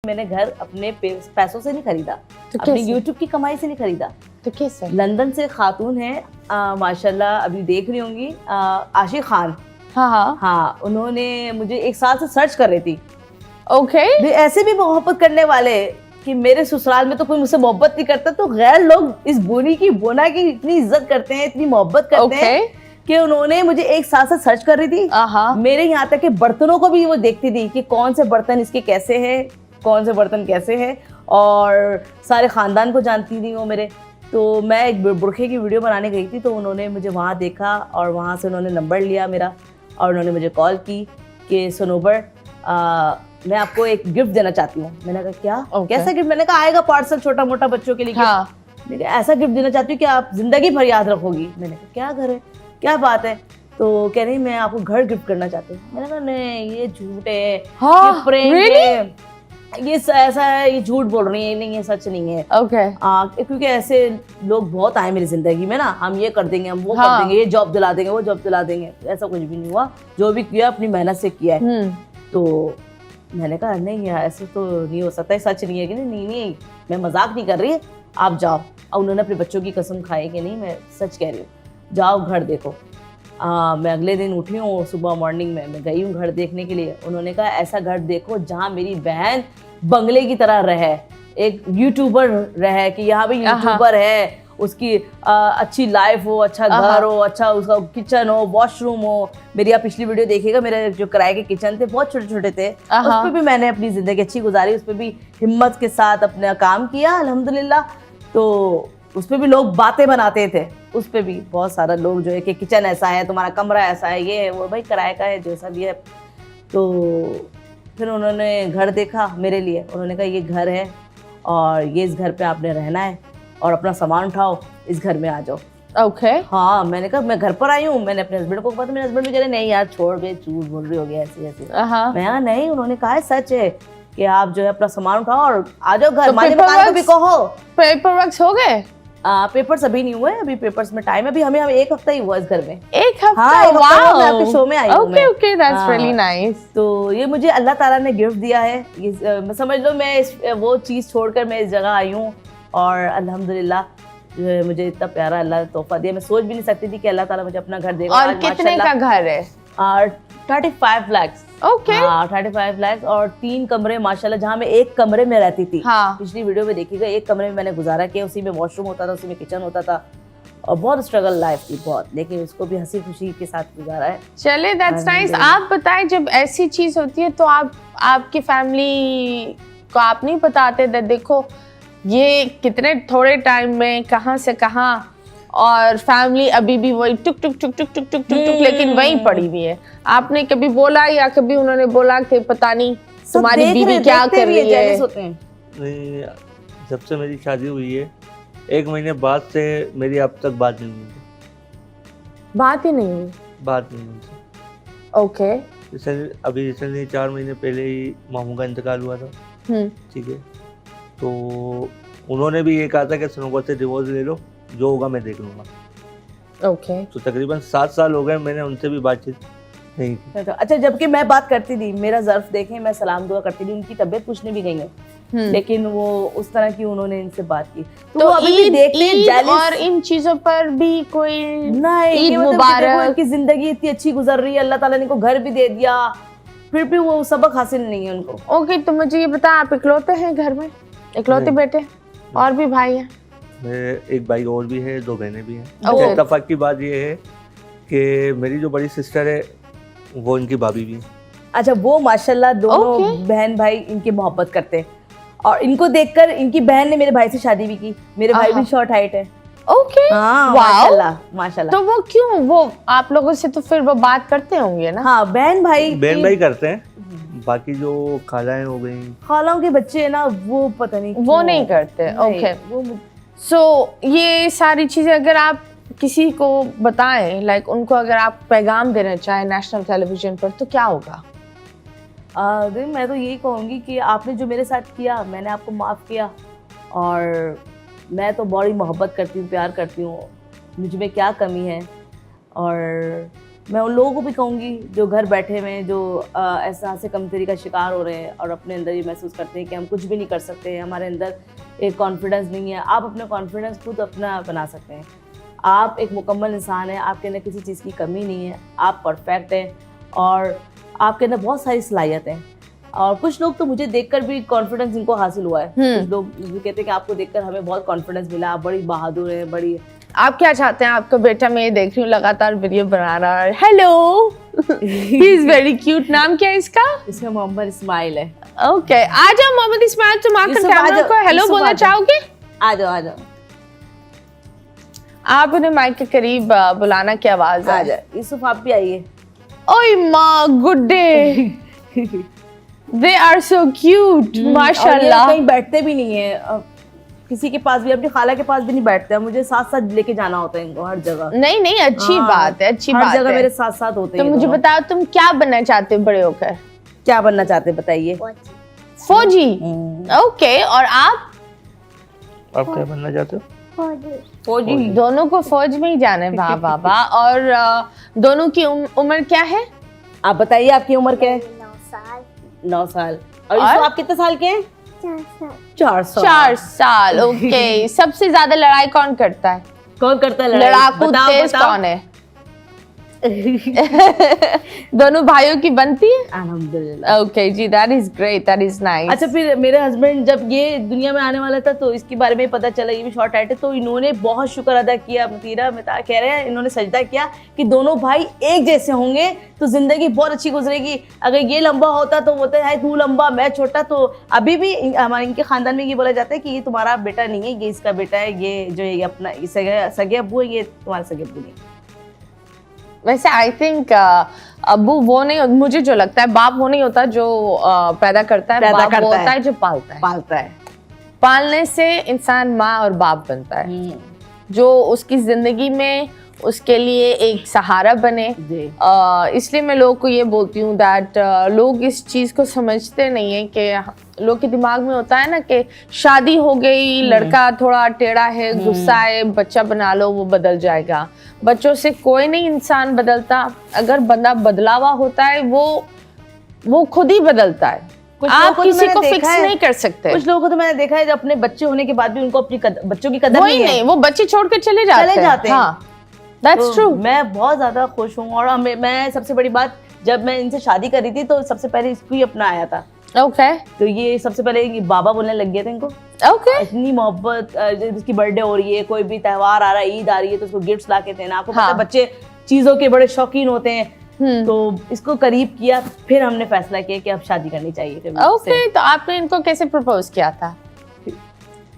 मैंने घर अपने पैसों से नहीं खरीदा, तो अपने कैसे? यूट्यूब की कमाई से नहीं खरीदा। तो कैसे? लंदन से खातून है, माशाल्लाह अभी देख रही होंगी, आशिक खान। हाँ हाँ हाँ, उन्होंने मुझे 1 साल से सर्च कर रही थी। ओके वे ऐसे भी मोहब्बत करने वाले कि मेरे ससुराल में तो कोई मुझसे मोहब्बत नहीं करता, तो गैर लोग इस बोनी की बोना की इतनी इज्जत करते हैं, इतनी मोहब्बत करते हैं कि उन्होंने मुझे 1 साल से सर्च कर रही थी। मेरे यहाँ तक के बर्तनों को भी वो देखती थी कि कौन से बर्तन इसके कैसे हैं, कौन से बर्तन कैसे हैं, और सारे खानदान को जानती थी वो मेरे। तो मैं एक बुरखे की वीडियो बनाने गई थी, तो उन्होंने मुझे वहाँ देखा और वहाँ से उन्होंने नंबर लिया मेरा और उन्होंने मुझे कॉल की कि सनोबर, मैं आपको एक गिफ्ट देना चाहती हूँ। मैंने कहा क्या? कैसा गिफ्ट? मैंने कहा आएगा पार्सल छोटा मोटा बच्चों के लिए। मैंने कहा ऐसा गिफ्ट देना चाहती हूँ कि आप जिंदगी भर याद रखोगी। मैंने कहा क्या घर है, क्या बात है? तो कह रही मैं आपको घर गिफ्ट करना चाहती हूँ। मैंने कहा नहीं, ये झूठ है, ये प्रेम है, ये ऐसा है, ये झूठ बोल रही है, नहीं ये सच नहीं है। क्योंकि ऐसे लोग बहुत आए मेरी जिंदगी में ना, हम ये कर देंगे, हम वो कर देंगे, ये जॉब दिला देंगे, वो जॉब दिला देंगे। ऐसा कुछ भी नहीं हुआ, जो भी किया अपनी मेहनत से किया है। तो मैंने कहा नहीं यार ऐसे तो नहीं हो सकता है, सच नहीं है कि नहीं मैं मजाक नहीं कर रही, आप जाओ। और उन्होंने अपने बच्चों की कसम खाई कि नहीं मैं सच कह रही हूँ, जाओ घर देखो। मैं अगले दिन उठी हूँ, सुबह मॉर्निंग में मैं गई हूँ घर देखने के लिए। उन्होंने कहा ऐसा घर देखो जहाँ मेरी बहन बंगले की तरह रहे, एक यूट्यूबर रहे, कि यहाँ भी यूट्यूबर है, उसकी अच्छी लाइफ हो, अच्छा घर हो, अच्छा उसका किचन हो, वॉशरूम हो। मेरी आप पिछली वीडियो देखिएगा, मेरे जो किराए के किचन थे बहुत छोटे छोटे थे, उस पर भी मैंने अपनी जिंदगी अच्छी गुजारी, उस पर भी हिम्मत के साथ अपना काम किया अल्हम्दुलिल्लाह। तो उस पर भी लोग बातें बनाते थे, उस पर भी बहुत सारा लोग जो है कि किचन ऐसा है, तुम्हारा कमरा ऐसा है, ये है वो, भाई किराए का है जैसा भी है। तो फिर उन्होंने घर देखा मेरे लिए, उन्होंने कहा ये घर है और ये इस घर पे आपने रहना है और अपना सामान उठाओ, इस घर में आ जाओ। हाँ, मैंने कहा मैं घर पर आई हूँ। मैंने अपने हस्बैंड को कहा, मेरे हस्बैंड भी कह रहे नहीं यार छोड़ बे, झूठ बोल रही होगी ऐसे ऐसे। मैं कहा नहीं, उन्होंने कहा है सच है कि आप जो है अपना सामान उठाओ और आ जाओ घर। माली मकान को भी कहो। पेपर वर्क्स हो गए? पेपर्स अभी नहीं हुए, अभी पेपर्स में टाइम है, अभी हमें 1 हफ्ता ही हुआ इस घर में। 1 हफ्ता? हाँ, मैं आपके शो में आई हूँ। Okay, that's really nice. तो ये मुझे अल्लाह ताला ने गिफ्ट दिया है, ये मैं समझ लो मैं वो चीज़ छोड़कर मैं इस जगह आई हूँ और अल्हम्दुलिल्लाह जो है मुझे इतना प्यारा अल्लाह ने तोहफा दिया। मैं सोच भी नहीं सकती थी कि अल्लाह ताला मुझे अपना घर देगा। और कितने का घर है? 35 लाख। हाँ, 35 लाख और 3 कमरे माशाल्लाह, जहाँ मैं एक कमरे में रहती थी। पिछली वीडियो में देखिएगा, एक कमरे में मैंने गुजारा किया, उसी में वॉशरूम होता था, उसी में किचन होता था और बहुत स्ट्रगल लाइफ थी बहुत, लेकिन उसको भी हंसी खुशी के साथ गुजारा है। चले, दैट्स नाइस। आप बताएं, जब ऐसी चीज होती है तो आप आपकी फैमिली को आप नहीं बताते थे देखो ये कितने थोड़े टाइम में कहाँ से कहाँ, और फैमिली अभी भी वही टुक टुक टुक टुक टुक टुक टुक टुक लेकिन वहीं पड़ी हुई है? आपने कभी बोला या कभी उन्होंने बोला कि पता नहीं तुम्हारी बीवी क्या कर रही है? नहीं, जब से मेरी शादी हुई है 1 महीने बाद से मेरी अब तक बात नहीं हुई। बात ही नहीं हुई? बात नहीं हुई। ओके। अभी रिसेंटली 4 महीने पहले ही मामू का इंतकाल हुआ था। ठीक है, तो उन्होंने भी ये कहा था कि सनोबर से डिवोर्स ले लो, जो होगा मैं देख लूँगा। ओके। तो तकरीबन 7 साल हो गए, मैंने उनसे भी बातचीत नहीं की। अच्छा, जबकि मैं बात करती थी, मेरा ज़र्फ देखें, मैं सलाम दुआ करती थी, उनकी तबीयत पूछने भी गई है, लेकिन वो उस तरह की उन्होंने इनसे बात की। तो अभी भी देखते हैं और इन चीजों पर भी कोई नहीं, ईद मुबारक। उनकी जिंदगी इतनी अच्छी गुजर रही है, अल्लाह ताला ने इनको घर भी दे दिया, फिर भी वो सबक हासिल नहीं है उनको। ओके, तो मुझे ये बता, आप इकलौते हैं घर में? इकलौते बेटे? और भी भाई हैं? मेरे एक भाई और भी है, 2 बहनें भी हैं। इत्तेफाक की बात ये है कि मेरी जो बड़ी सिस्टर है वो इनकी भाभी भी है। अच्छा, वो माशाल्लाह दोनों बहन भाई इनकी मोहब्बत करते हैं और इनको देखकर इनकी बहन ने मेरे भाई से शादी भी की। मेरे भाई भी शॉर्ट हाइट है। ओके। हाँ, माशाल्लाह माशाल्लाह। तो वो क्यों, वो आप लोगों से तो फिर वो बात करते होंगे ना? हाँ, बहन भाई करते हैं, बाकी जो खालाएं हो गई, खालाओं के बच्चे है ना, वो पता नहीं वो नहीं करते। ओके, सो ये सारी चीजें अगर आप किसी को बताएं, लाइक उनको अगर आप पैगाम देना चाहें नेशनल टेलीविजन पर, तो क्या होगा? मैं तो यही कहूँगी कि आपने जो मेरे साथ किया, मैंने आपको माफ़ किया और मैं तो बड़ी मोहब्बत करती हूँ, प्यार करती हूँ, मुझ में क्या कमी है। और मैं उन लोगों को भी कहूँगी जो घर बैठे हुए हैं, जो एहसास कमतरी का शिकार हो रहे हैं और अपने अंदर ये महसूस करते हैं कि हम कुछ भी नहीं कर सकते हैं, हमारे अंदर एक कॉन्फिडेंस नहीं है। आप अपना कॉन्फिडेंस खुद अपना बना सकते हैं। आप एक मुकम्मल इंसान हैं, आपके अंदर किसी चीज़ की कमी नहीं है, आप परफेक्ट हैं और आपके अंदर बहुत सारी सलाहियत है। और कुछ लोग तो मुझे देखकर भी कॉन्फिडेंस इनको हासिल हुआ है। कुछ लोग मुझे कहते हैं कि आपको देखकर हमें बहुत कॉन्फिडेंस मिला, आप बड़ी बहादुर हैं, बड़ी। आप क्या चाहते हैं? आपका बेटा, मैं ये देख रही हूँ लगातार वीडियो बना रहा है। Hello, he is very cute. नाम क्या है इसका? इसमें मोहम्मद इस्माइल है। ओके, आ जाओ मोहम्मद इस्माइल, तुम आकर कैमरा को हेलो बोलना चाहोगे? आ जाओ आ जाओ। आप उन्हें माइक के करीब बुलाना की आवाज आ जाओ। यूसुफ आप भी आइए। ओए माँ, good day. They are so cute, माशाल्लाह। कहीं बैठते भी नहीं है, किसी के पास भी, अपनी खाला के पास भी नहीं बैठते हैं। मुझे साथ साथ लेके जाना होता है इनको हर जगह। नहीं नहीं, अच्छी बात है, अच्छी बात है। हर जगह मेरे साथ साथ होते हैं। तो मुझे बताओ, तुम क्या बनना चाहते हो बड़े होकर? क्या बनना चाहते हैं बताइए? फौजी। ओके, और आप क्या बनना चाहते हो? फौजी। दोनों को फौज में ही जाना है। वाह वाह वाह। और दोनों की उम्र क्या है? आप बताइए, आपकी उम्र क्या है? 9 साल। और आप कितने साल के हैं? 4 साल। 4 साल। ओके। सबसे ज्यादा लड़ाई कौन करता है? कौन करता है लड़ाकू तेज कौन है? दोनों भाइयों की बनती है? अल्हम्दुलिल्लाह। ओके जी, that is great, that is nice. अच्छा, फिर मेरे हस्बैंड जब ये दुनिया में आने वाला था तो इसके बारे में पता चला, ये भी शॉर्ट आइट है, तो इन्होंने बहुत शुक्र अदा किया। मतीरा कह रहे हैं, इन्होंने सजदा किया कि दोनों भाई एक जैसे होंगे तो जिंदगी बहुत अच्छी गुजरेगी। अगर ये लंबा होता तो बोलते हैं तू लंबा मैं छोटा। तो अभी भी हमारे इनके खानदान में ये बोला जाता है कि ये तुम्हारा बेटा नहीं है, ये इसका बेटा है, ये जो ये अपना सगे अब्बू है, ये तुम्हारा सगे अब्बू नहीं। वैसे आई थिंक अब्बू वो नहीं, मुझे जो लगता है बाप वो नहीं होता जो पैदा करता है, बाप वो होता है जो पालता है। पालने से इंसान माँ और बाप बनता है, जो उसकी जिंदगी में उसके लिए एक सहारा बने। इसलिए मैं लोगों को ये बोलती हूँ दैट लोग इस चीज़ को समझते नहीं है कि लोग के दिमाग में होता है ना कि शादी हो गई, लड़का थोड़ा टेढ़ा है, गुस्सा है, बच्चा बना लो वो बदल जाएगा। बच्चों से कोई नहीं इंसान बदलता। अगर बंदा बदलावा होता है वो खुद ही बदलता है। आप किसी को फिक्स नहीं कर सकते। कुछ लोगों को तो मैंने देखा है जो अपने बच्चे होने के बाद भी उनको अपनी बच्चों की कदर नहीं है, वो बच्चे छोड़कर चले जाते हैं। हाँ, that's true। मैं बहुत ज्यादा खुश हूँ। और मैं सबसे बड़ी बात, जब मैं इनसे शादी करी थी तो सबसे पहले इसको ही अपना आया था। ओके। तो ये सबसे पहले बाबा बोलने लग गए थे इनको। ओके। इतनी मोहब्बत, जिसकी बर्थडे हो रही है, कोई भी त्योहार आ रहा है, ईद आ रही है, तो उसको गिफ्ट्स ला के देना। आपको पता है बच्चे चीजों के बड़े शौकीन होते हैं। तो इसको करीब किया, फिर हमने फैसला किया कि अब शादी करनी चाहिए। ओके। तो आपने इनको कैसे प्रपोज किया था?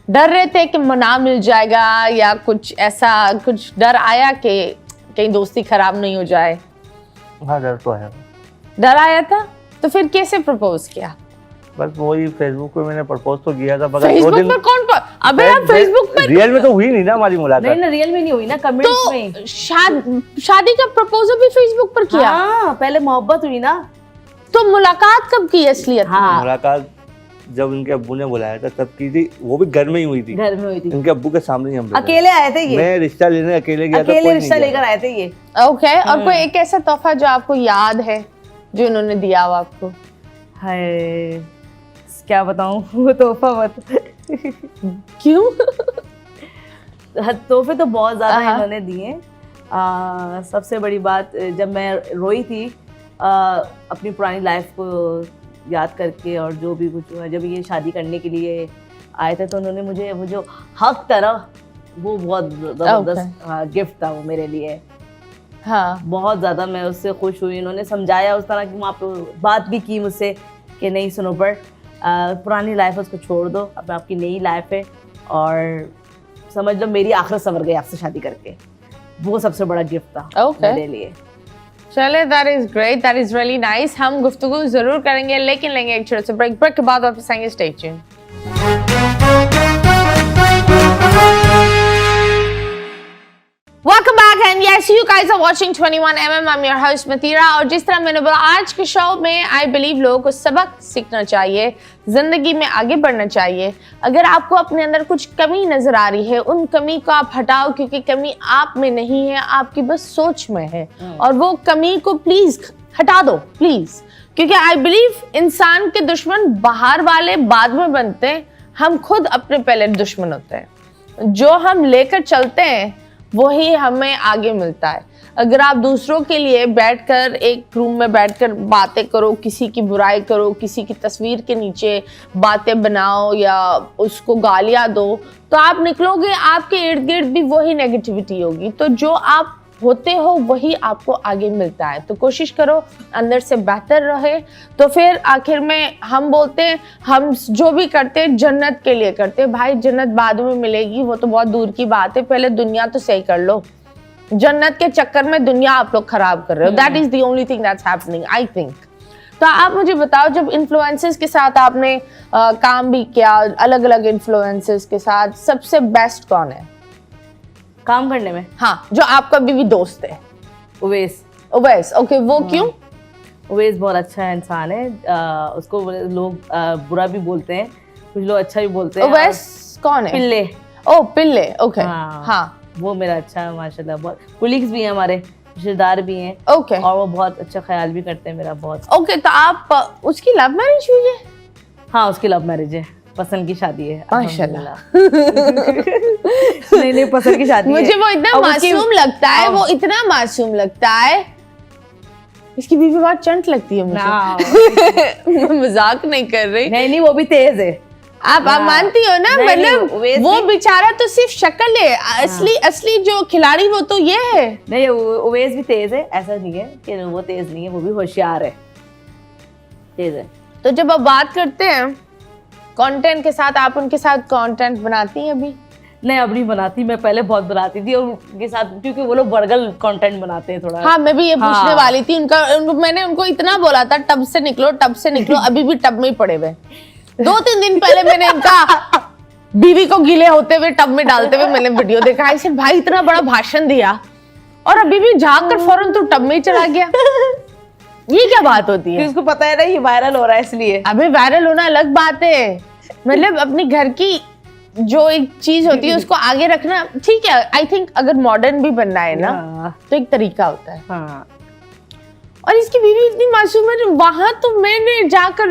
डर रहे थे कि मना मिल जाएगा या कुछ ऐसा कुछ डर आया कि कहीं दोस्ती खराब नहीं हो जाए? हाँ, डर तो आया। डर आया था? तो फिर कैसे प्रपोज किया? बस वही फेसबुक पे मैंने प्रपोज तो किया था। फेसबुक पर कौन? अबे आप फेसबुक पर रियल में तो हुई नहीं ना हमारी मुलाकात। नहीं ना, रियल में नहीं हुई ना, कमेंट्स में। तो शादी का प्रपोजल भी फेसबुक पर किया? हाँ, पहले मोहब्बत हुई ना। तो मुलाकात कब की असलियत? हाँ, मुलाकात जब इनके अब्बू ने बुलाया था तब की थी, वो भी घर में ही हुई थी। घर में हुई थी, इनके अब्बू के सामने ही हम लोग अकेले आए थे। ये मैं रिश्ता लेने अकेले गया था, अकेले रिश्ता लेकर आए थे ये। ओके। और कोई एक ऐसा तोहफा जो आपको याद है जो इन्होंने दिया हो आपको? हाय, क्या बताऊं वो तोहफा मत। क्यों? तोहफे तो बहुत ज्यादा इन्होंने दिए। सबसे बड़ी बात, जब मैं रोई थी अपनी पुरानी लाइफ को याद करके और जो भी कुछ हुआ, जब ये शादी करने के लिए आए थे तो उन्होंने मुझे वो जो हक तरह, वो बहुत जबरदस्त गिफ्ट था वो मेरे लिए। हाँ, बहुत ज़्यादा मैं उससे खुश हुई। इन्होंने समझाया उस तरह की, वहाँ पर बात भी की मुझसे कि नहीं सुनो बट पुरानी लाइफ है उसको छोड़ दो, अब आपकी नई लाइफ है और समझ लो मेरी आखिरत संवर गई आपसे शादी करके। वो सबसे बड़ा गिफ्ट था मेरे लिए। चले, that is great, that is really nice. हम गुफ्तगू जरूर करेंगे लेकिन लेंगे एक छोटे से ब्रेक के बाद वापस आएंगे। Stay tuned. Welcome back and And yes, you guys are watching 21mm. I'm your host मतीरा। और जिस तरह मैंने बोला आज के शो में आई बिलीव लोगों को सबक सीखना चाहिए, जिंदगी में आगे बढ़ना चाहिए। अगर आपको अपने अंदर कुछ कमी नजर आ रही है, उन कमी को आप हटाओ, क्योंकि कमी आप में नहीं है, आपकी बस सोच में है। और वो कमी को प्लीज हटा दो, प्लीज, क्योंकि आई बिलीव इंसान के दुश्मन बाहर वाले बाद में बनते हैं, हम खुद अपने पहले दुश्मन होते हैं। जो हम लेकर चलते हैं वही हमें आगे मिलता है। अगर आप दूसरों के लिए बैठकर एक रूम में बैठकर बातें करो, किसी की बुराई करो, किसी की तस्वीर के नीचे बातें बनाओ या उसको गालियां दो, तो आप निकलोगे, आपके इर्द गिर्द भी वही नेगेटिविटी होगी। तो जो आप होते हो वही आपको आगे मिलता है। तो कोशिश करो अंदर से बेहतर रहे। तो फिर आखिर में हम बोलते हैं हम जो भी करते हैं जन्नत के लिए करते हैं। भाई जन्नत बाद में मिलेगी, वो तो बहुत दूर की बात है, पहले दुनिया तो सही कर लो। जन्नत के चक्कर में दुनिया आप लोग खराब कर रहे हो। That is the only thing that's happening I think. तो आप मुझे बताओ, जब इन्फ्लुएंसर्स के साथ आपने काम भी किया, अलग अलग इन्फ्लुएंसर्स के साथ, सबसे बेस्ट कौन है काम करने में? हाँ, जो आपका भी दोस्त है। उवैस। उवैस, ओके, वो क्यों? उवैस बहुत अच्छा इंसान है। उसको लोग बुरा भी बोलते हैं, कुछ लोग अच्छा भी बोलते हैं। उवैस कौन है? पिल्ले। ओ पिल्ले, ओके। हाँ, वो मेरा अच्छा है माशाल्लाह। बहुत कुलीग्स भी हैं हमारे, रिश्तेदार भी हैं। ओके। और वो बहुत अच्छा ख्याल भी करते हैं मेरा बहुत। ओके, तो आप उसकी लव मैरिज हुई है? हाँ, उसकी लव मैरिज है, पसंद की शादी है माशाल्लाह। नहीं पसंद की शादी मुझे है। वो इतना मासूम लगता है, वो इतना मासूम लगता है। इसकी बीवी बहुत चंट लगती है मुझे। मैं मजाक नहीं कर रही। नहीं वो भी तेज है। आप मानती हो ना? मतलब वो बेचारा तो सिर्फ शक्ल है, असली जो खिलाड़ी वो तो ये है। नहीं, उवैस भी तेज है, ऐसा नहीं है कि वो तेज नहीं है, वो भी होशियार है, तेज है। तो जब आप बात करते हैं कंटेंट के साथ, आप उनके साथ कंटेंट बनाती हैं अभी? नहीं, अब नहीं बनाती। मैं पहले बहुत बनाती थी और उनके साथ, क्योंकि वो लोग बर्गल कंटेंट बनाते हैं थोड़ा। हाँ, मैं भी ये पूछने वाली थी। मैंने उनको इतना बोला था टब से निकलो, अभी भी टब में ही पड़े हुए। 2-3 दिन पहले मैंने इनका बीवी को गीले होते हुए टब में डालते हुए मैंने वीडियो देखा। ऐसे भाई इतना बड़ा भाषण दिया और अभी भी झाँक कर फौरन तो टब में ही चला गया। ये क्या बात होती है? उसको पता है ना ये वायरल हो रहा है इसलिए। अबे वायरल होना अलग बात है, मतलब अपने घर की जो एक चीज होती है उसको आगे रखना ठीक है। आई थिंक अगर मॉडर्न भी बनना है ना तो एक तरीका होता है। हाँ। और इसकी बीवी इतनी मासूम है, वहां तो मैंने जाकर